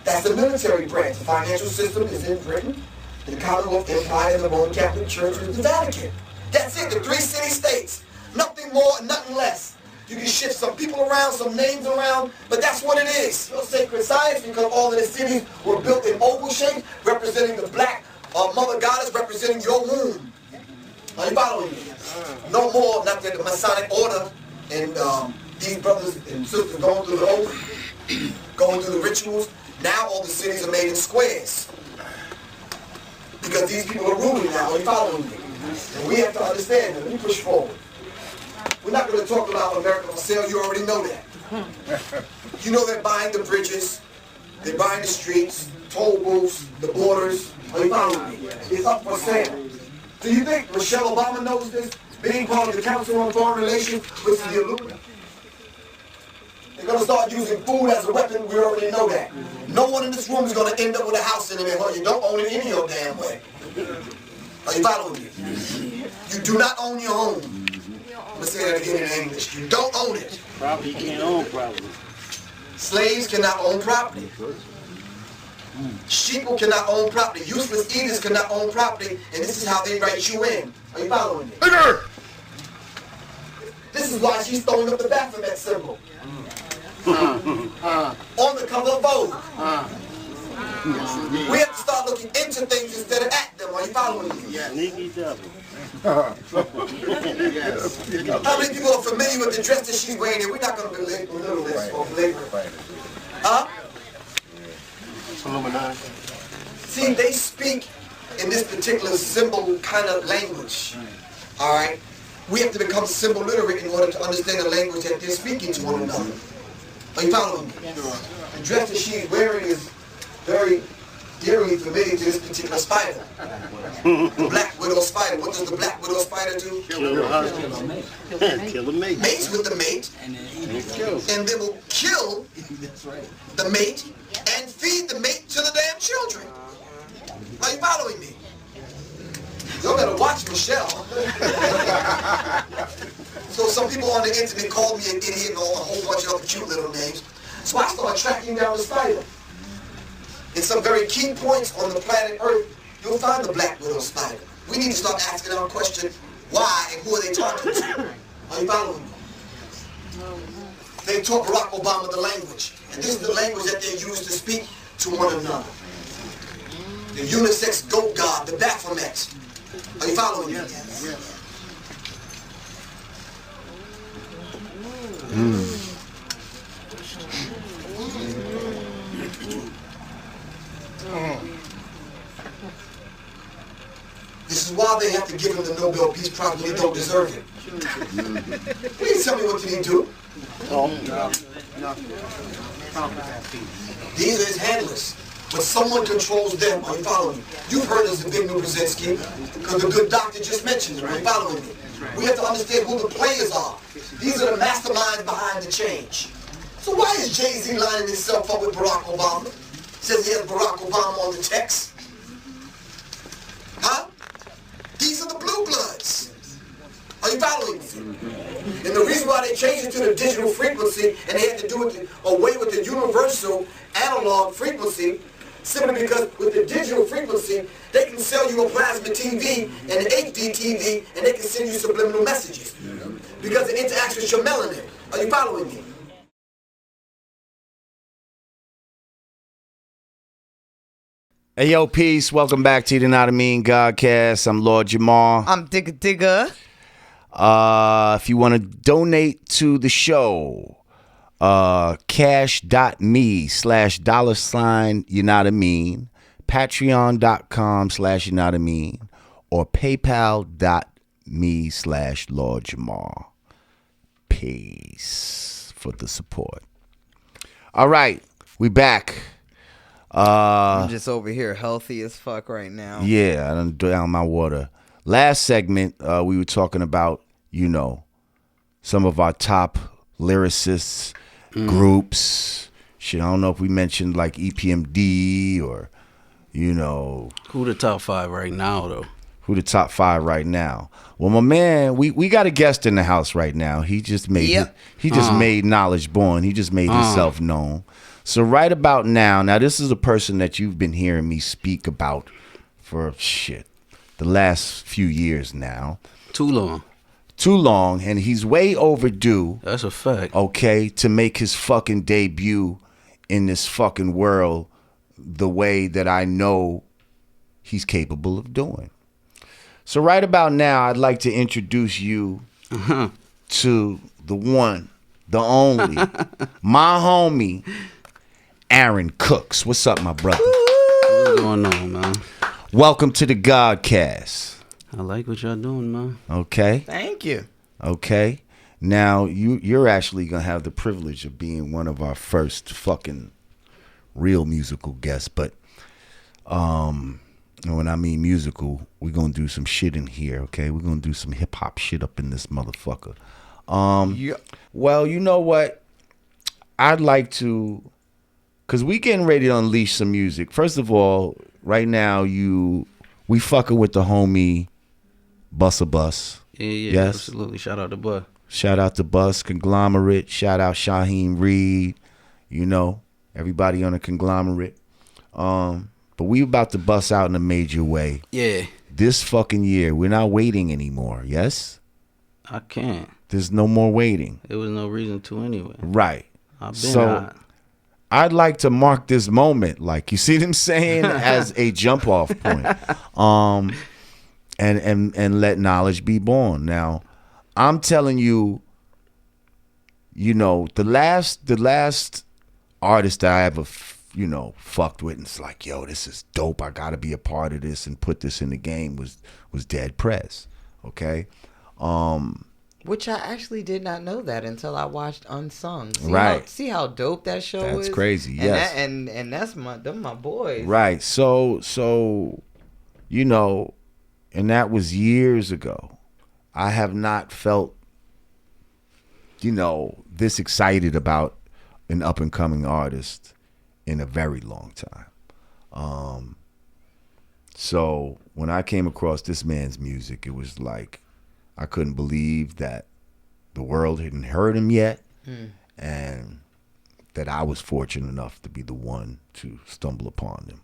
That's the military branch. The financial system is in Britain. The Commonwealth Empire and the Roman Catholic Church is the Vatican. That's it. The 3 city-states. Nothing more and nothing less. You can shift some people around, some names around, but that's what it is. No sacred science, because all of the cities were built in oval shape, representing the black mother goddess, representing your womb. Are you following me? No more, not that the Masonic order and these brothers and sisters going through the oath, going through the rituals. Now all the cities are made in squares. Because these people are ruling now. Are you following me? And we have to understand that. Let me push forward. We're not going to talk about America for sale. You already know that. You know they're buying the bridges. They're buying the streets, toll booths, the borders. Are you following me? It's up for sale. Do you think Michelle Obama knows this? being part of the Council on Foreign Relations, which is the Illuminati. They're going to start using food as a weapon. We already know that. No one in this room is going to end up with a house in them. Well, you don't own it any your damn way. Are you following me? You do not own your home. I'm going to say that again in English. You don't own it. Property can't own property. Slaves cannot own property. Sheeple cannot own property. Useless eaters cannot own property. And this is how they write you in. Are you following me? This is why she's throwing up the Baphomet symbol. On the cover of Vogue. We have to start looking into things instead of at them. Are you following me? Sneaky devil. How many people are familiar with the dress that she's wearing? And we're not going to belittle this or belabor it. Huh? See, they speak in this particular symbol kind of language. All right? We have to become symbol literate in order to understand the language that they're speaking to one another. Are you following me? Yes. The dress that she's wearing is very dearly familiar to this particular spider. The black widow spider. What does the black widow spider do? Kill the husband. Kill the mate. Mates with the mate. And they will kill the mate and feed the mate to the damn children. Are you following me? Y'all better watch Michelle. So some people on the internet called me an idiot and a whole bunch of other cute little names. So I started tracking down the spider. In some very key points on the planet Earth, you'll find the black widow spider. We need to start asking our question, why and who are they talking to? Are you following me? They taught Barack Obama the language. And this is the language that they use to speak to one another. The unisex goat god, the Baphomet. Are you following me? Yes. This is why they have to give him the Nobel Peace Prize when he don't deserve it. Please tell me what did he do? These are his handlers. But someone controls them. Are you following me? You've heard of Zbigniew Brzezinski, because the good doctor just mentioned it. Are you following me? We have to understand who the players are. These are the masterminds behind the change. So why is Jay-Z lining himself up with Barack Obama? Says he has Barack Obama on the text. Huh? These are the blue bloods. Are you following me? And the reason why they changed it to the digital frequency and they had to do it away with the universal analog frequency, simply because with the digital frequency, they can sell you a plasma TV and an HD TV and they can send you subliminal messages. Because it interacts with your melanin. Are you following me? Hey, yo, peace. Welcome back to the Yanadameen Godcast. I'm Lord Jamar. I'm Digga Digga. If you want to donate to the show, cash.me/$Yanadameen, patreon.com/Yanadameen, or paypal.me/Lord Jamar. Peace for the support. All right, we back. I'm just over here healthy as fuck right now. Yeah, I done down my water. Last segment, we were talking about, some of our top lyricists, groups. Shit, I don't know if we mentioned like EPMD or, Who the top 5 right now, though? Who the top 5 right now? Well, my man, we got a guest in the house right now. He just made made knowledge born. He just made himself known. So right about now, this is a person that you've been hearing me speak about for the last few years now. Too long, and he's way overdue. That's a fact. Okay, to make his fucking debut in this fucking world the way that I know he's capable of doing. So right about now, I'd like to introduce you to the one, the only, my homie, Aaron Cooks. What's up, my brother? What's going on, man? Welcome to the Godcast. I like what y'all doing, man. Okay. Thank you. Okay. Now, you're actually going to have the privilege of being one of our first fucking real musical guests. But And when I mean musical, we're gonna do some shit in here, okay? We're gonna do some hip hop shit up in this motherfucker. Yeah. Well, you know what? I'd like to, cause we getting ready to unleash some music. First of all, right now we fucking with the homie Busta Bus. Yeah, yes? Absolutely. Shout out to Bus. Shout out to Bus Conglomerate. Shout out Shaheem Reed. You know, everybody on the Conglomerate. But we about to bust out in a major way. Yeah. This fucking year, we're not waiting anymore. Yes? I can't. There's no more waiting. There was no reason to anyway. Right. I've been so hot. I'd like to mark this moment, like, you see what I'm saying, as a jump off point. And let knowledge be born. Now, I'm telling you, you know, the last artist that I ever fucked with and it's like, yo, this is dope, I gotta be a part of this and put this in the game was Dead Prez. Okay. Which I actually did not know that until I watched Unsung. See how dope that show is? That's crazy. And Yes. And that's them my boys. Right. So you know, and that was years ago. I have not felt, you know, this excited about an up and coming artist in a very long time. So when I came across this man's music, it was like I couldn't believe that the world hadn't heard him yet, and that I was fortunate enough to be the one to stumble upon him.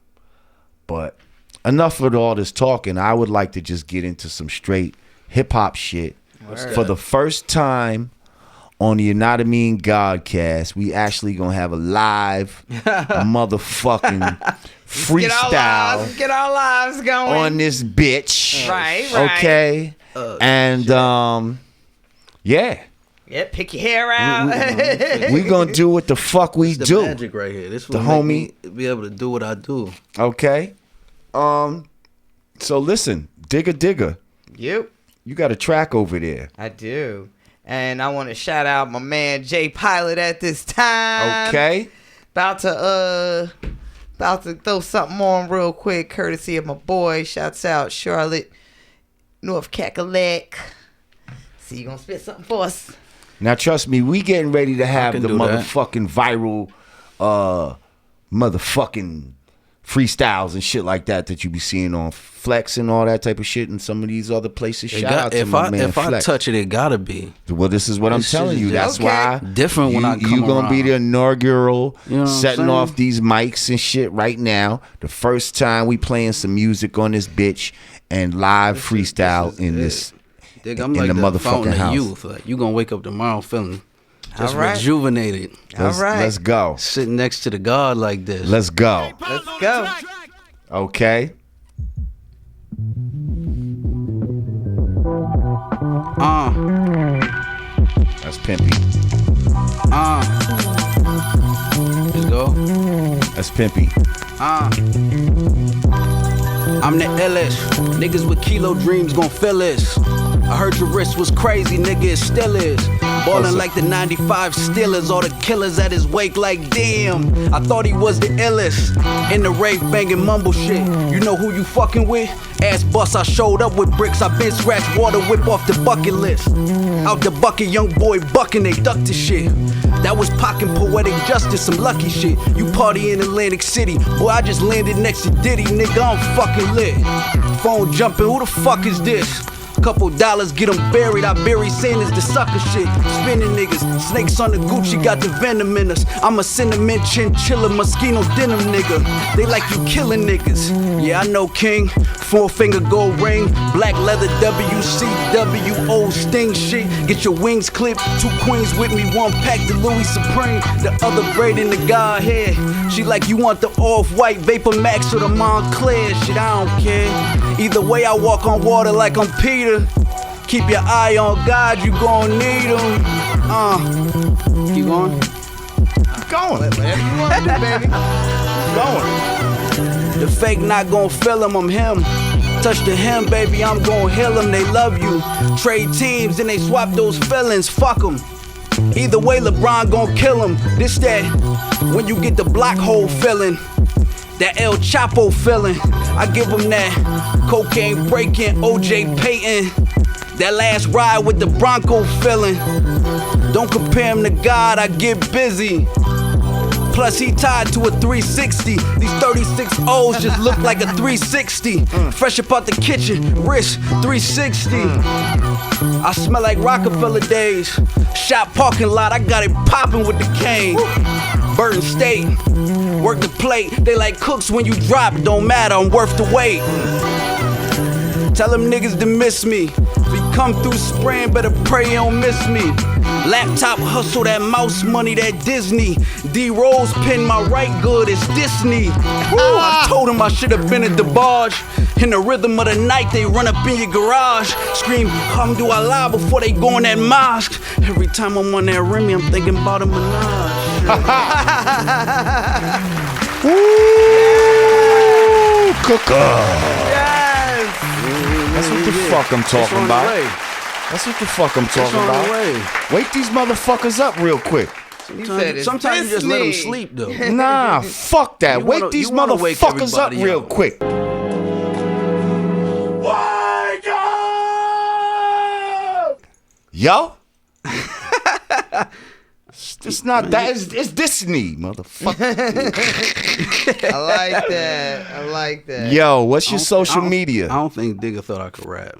But enough of all this talking. I would like to just get into some straight hip hop shit. For the first time on the Yanadameen Godcast, we actually gonna have a live motherfucking freestyle. Get our lives going on this bitch. Right. Okay. Yeah. Yeah, pick your hair out. We gonna do what the fuck we This do. the magic right here. This the will homie make me be able to do what I do. Okay. So listen, Digga. Yep. You got a track over there. I do. And I want to shout out my man Jay Pilot at this time. Okay. About to throw something on real quick, courtesy of my boy. Shouts out Charlotte, North Cackalack. See, you gonna spit something for us? Now trust me, we getting ready to have the motherfucking viral motherfucking freestyles and shit like that you be seeing on Flex and all that type of shit and some of these other places. Shout out to my man Flex. If I touch it, it gotta be. Well, this is what I'm telling you. That's why different when I come you gonna around. be the inaugural, You know what I'm setting saying? off these mics and shit right now. The first time we playing some music on this bitch and live freestyle in this Dig, I'm in like the the motherfucking fountain of house. youth. Like, you gonna wake up tomorrow feeling just All right. rejuvenated. Let's go. Sitting next to the God like this. Let's go. Let's go. Okay. That's pimpy. Let's go. That's pimpy. I'm the illest. Niggas with kilo dreams gon' feel this. I heard your wrist was crazy, nigga, it still is. Ballin' like the 95 Steelers, all the killers at his wake like damn. I thought he was the illest. In the rave banging mumble shit. You know who you fucking with? Ass bust, I showed up with bricks. I been scratched water, whip off the bucket list. Out the bucket, young boy bucking, they duck the shit. That was pockin' poetic justice, some lucky shit. You party in Atlantic City. Boy, I just landed next to Diddy, nigga, I'm fucking lit. Phone jumping, who the fuck is this? Couple dollars, get them buried. I bury Sanders, the sucker shit. Spinning niggas, snakes on the Gucci, got the venom in us. I'm a cinnamon chinchilla, mosquito denim nigga. They like you killing niggas. Yeah, I know, King. 4-finger gold ring, black leather WCWO sting shit. Get your wings clipped. 2 queens with me, 1 pack the Louis Supreme. The other braid in the Godhead. She like you want the off-white Vapor Max or the Montclair. Shit, I don't care. Either way, I walk on water like I'm Peter. Keep your eye on God, you gon' need him. Keep going. Keep going. Whatever you want to do, baby. Keep going. The fake not gon' feel him, I'm him. Touch the hem, baby, I'm gon' heal him. They love you. Trade teams, and they swap those feelings. Fuck them. Either way, LeBron gon' kill him. This that when you get the black hole feeling. That El Chapo feeling. I give him that cocaine breaking, OJ Payton. That last ride with the Bronco feeling. Don't compare him to God, I get busy. Plus he tied to a 360. These 36 O's just look like a 360. Fresh up out the kitchen, wrist 360. I smell like Rockefeller days. Shop parking lot, I got it popping with the cane. Burton State, work the plate. They like cooks when you drop, don't matter, I'm worth the wait. Tell them niggas to miss me. If you come through spraying, better pray you don't miss me. Laptop hustle, that mouse money, that Disney. D-Rose pin my right good, it's Disney. I told him I should have been at the barge. In the rhythm of the night, they run up in your garage. Scream, come do Allah before they go in that mosque. Every time I'm on that Remy, I'm thinking about a Minaj. Woo! Cooker. That's what the fuck I'm talking about. That's what the fuck I'm talking about. Wake these motherfuckers up real quick. Sometimes you just let them sleep, though. Nah, fuck that. Wake these motherfuckers up real quick. Wake up! Yo? It's not that. It's Disney, motherfucker. I like that. I like that. Yo, what's your social media? I don't think Digga thought I could rap.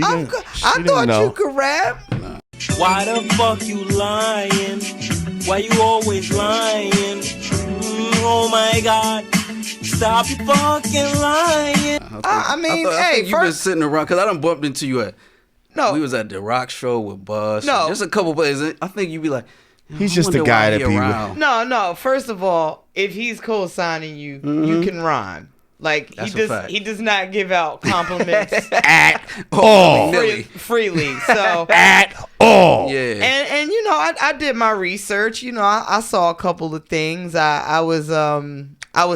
I thought you could rap. Nah. Why the fuck you lying? Why you always lying? Oh my God. Stop you fucking lying. I mean, hey, you've been sitting around, because I done bumped into you at, we was at the Rock show with Buzz. No. Just a couple places. I think you'd be like, he's just a guy that be around. No. First of all, if he's co-signing you, you can rhyme. Like he does not give out compliments at all freely. So at all. Yeah. And you know, I did my research. You know, I saw a couple of things. I was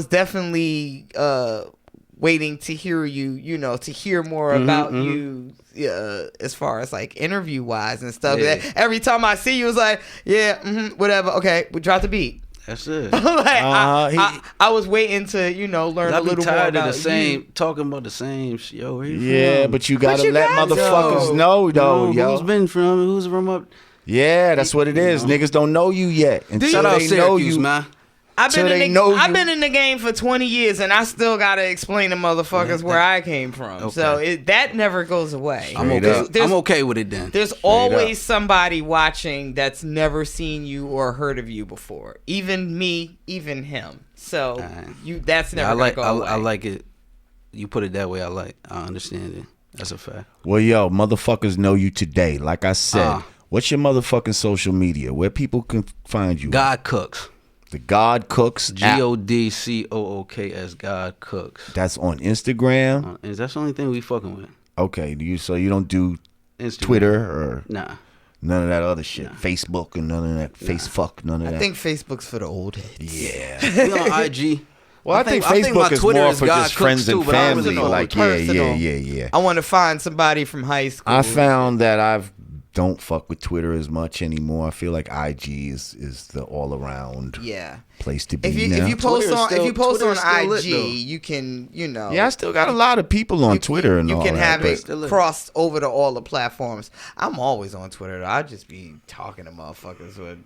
definitely waiting to hear you. You know, to hear more about you. As far as like interview wise and stuff. Yeah. Every time I see you, it's like, whatever. Okay, we drop the beat. That's it. I was waiting to, learn a little more about talking about the same shit. Yo, where you from? But you gotta let motherfuckers know, though, yo. Who's from up? Yeah, that's what it is. Niggas don't know you yet. Shout out Syracuse, man. I've been in the game for 20 years, and I still gotta explain to motherfuckers where I came from. Okay. So that never goes away. I'm okay with it then. There's always somebody watching that's never seen you or heard of you before. Even me, even him. So that's never gonna go away. I like it. You put it that way. I understand it. That's a fact. Well, yo, motherfuckers know you today. Like I said, what's your motherfucking social media? Where people can find you? God Cooks. The God Cooks. GODCOOKS. God Cooks. That's on Instagram. That's the only thing we fucking with. Okay. So you don't do Instagram. Twitter or none of that other shit. Facebook and none of that. Facefuck. None of that. I think Facebook's for the old heads. Yeah. We on IG. Well, I think Facebook is more for just friends and family. Like, yeah. I want to find somebody from high school. I found that I don't fuck with Twitter as much anymore. I feel like IG is the all around place to be. If you post on IG, you can Yeah, I still got a lot of people on Twitter and all that. You can have it crossed over to all the platforms. I'm always on Twitter. I just be talking to motherfuckers with,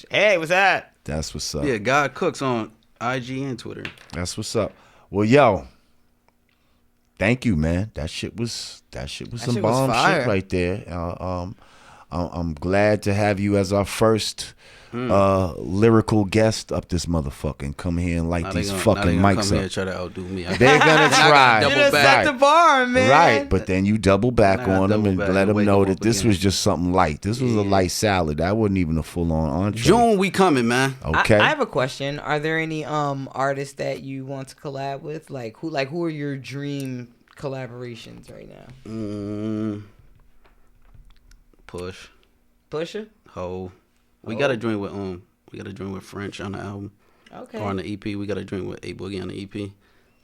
hey, what's that? That's what's up. Yeah, God Cooks on IG and Twitter. That's what's up. Well, yo, thank you, man. That shit was some bomb shit right there. I'm glad to have you as our first lyrical guest up this motherfucker and come here and light these fucking mics come up. Here try to outdo me. They're gonna try. Set the bar, man. Right, but then you double back on them and let them know that this was just something light. This was a light salad. That wasn't even a full on entree. June, we coming, man. Okay. I have a question. Are there any artists that you want to collab with? Like who are your dream collaborations right now? Pusha? Ho. We got a joint with French on the album. Okay. Or on the EP. We got a joint with A Boogie on the EP.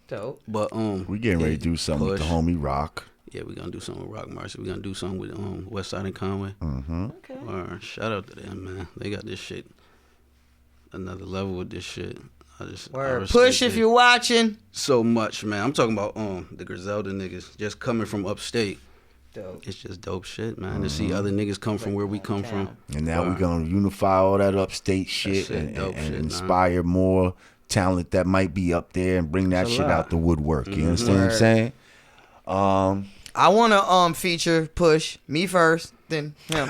Dope. But we getting ready to do something with the homie Roc. Yeah, we're gonna do something with Roc Marci. We're gonna do something with Westside and Conway. Okay. Shout out to them, man. They got this shit another level with this shit. Word. Push if you're watching. So much, man. I'm talking about the Griselda niggas just coming from upstate. Dope. It's just dope shit, man. To see other niggas come from where we come from. And now we're gonna unify all that upstate shit and inspire more talent that might be up there and bring that shit out the woodwork. You understand what I'm saying? I want to feature Push me first, then him.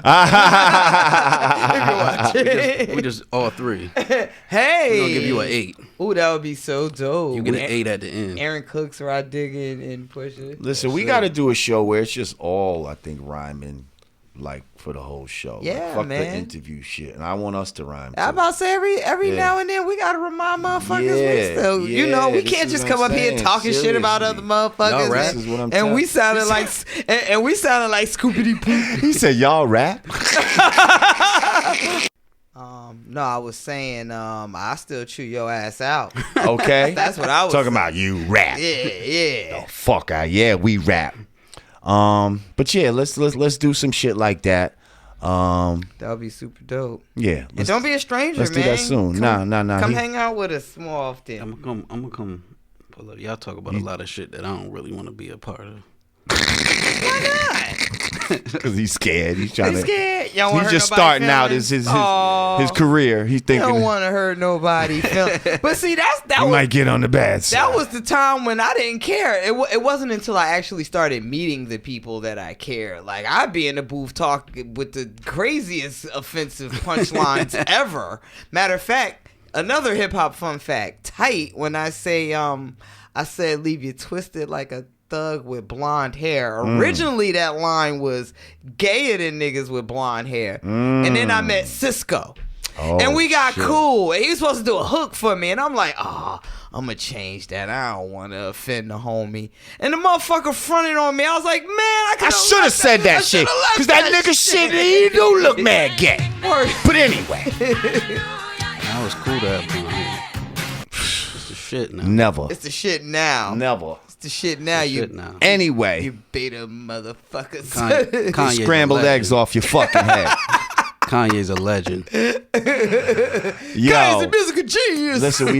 we just all three. Hey, we're gonna give you an 8. Ooh, that would be so dope. You get an 8 at the end. Aaron Cooks, Rah Digga, and Push it. Listen, we got to do a show where it's just all, I think, rhyming, like for the whole show. Yeah, like, fuck man. the interview shit, and I want us to rhyme. I about to say every now and then we gotta remind motherfuckers. We can't just come up here talking shit about other motherfuckers. This is what I'm and we sounded like Scoopity Poop. He said, "Y'all rap." No, I was saying, I still chew your ass out. Okay, that's what I was talking about. You rap. Yeah. Oh, fuck out. Yeah, we rap. But yeah, let's do some shit like that. That'll be super dope. Yeah. And don't be a stranger, let's man. do that soon. Nah. Come hang out with us more often. I'm gonna come pull up. Y'all talk about a lot of shit that I don't really want to be a part of. Why not? Because he's scared. He's trying scared. He's just starting out his career. He's thinking. I don't want to hurt nobody. But see, that might get on the bad side. That was the time when I didn't care. It wasn't until I actually started meeting the people that I care. Like, I'd be in the booth talking with the craziest offensive punchlines ever. Matter of fact, another hip hop fun fact. Tight when I say I said leave you twisted like a thug with blonde hair. Originally that line was gayer than niggas with blonde hair. And then I met Cisco. And we got cool. And he was supposed to do a hook for me. And I'm like, I'm going to change that. I don't want to offend the homie. And the motherfucker fronted on me. I was like, man, I should have said that shit. Because that nigga shit, he do look mad gay. But anyway. That was cool to have blonde hair. It's the shit now. Never. It's the shit now. Never. The shit now, Anyway, you beta motherfuckers. Kanye scrambled eggs off your fucking head. Kanye's a legend. Kanye's a musical genius. Listen,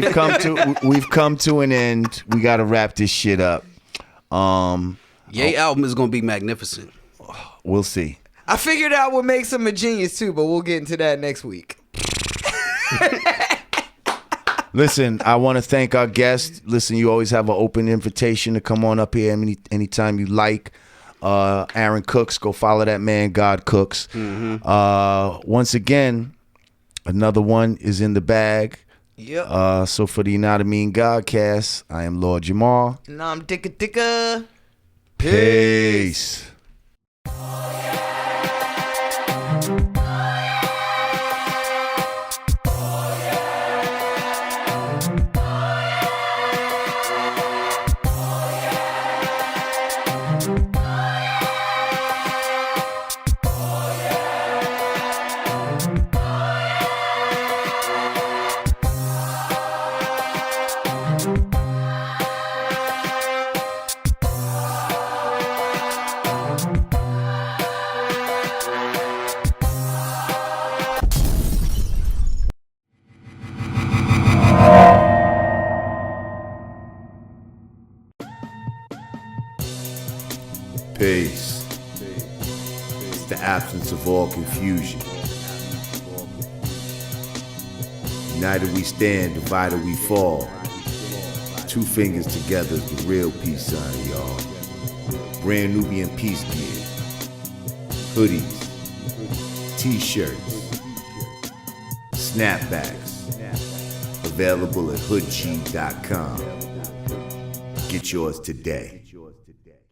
we've come to an end. We got to wrap this shit up. Ye album is gonna be magnificent. We'll see. I figured out what makes him a genius too, but we'll get into that next week. Listen, I want to thank our guests. Listen, you always have an open invitation to come on up here anytime you like. Aaron Cooks, go follow that man, God Cooks. Once again, another one is in the bag. Yep. So for the Yanadameen Godcast, I am Lord Jamar. And I'm Digga. Peace. Peace. It's the absence of all confusion. United we stand, divided we fall. 2 fingers together is the real peace sign, y'all. Brand Nubian peace gear. Hoodies. T-shirts. Snapbacks. Available at hoodg.com. Get yours today.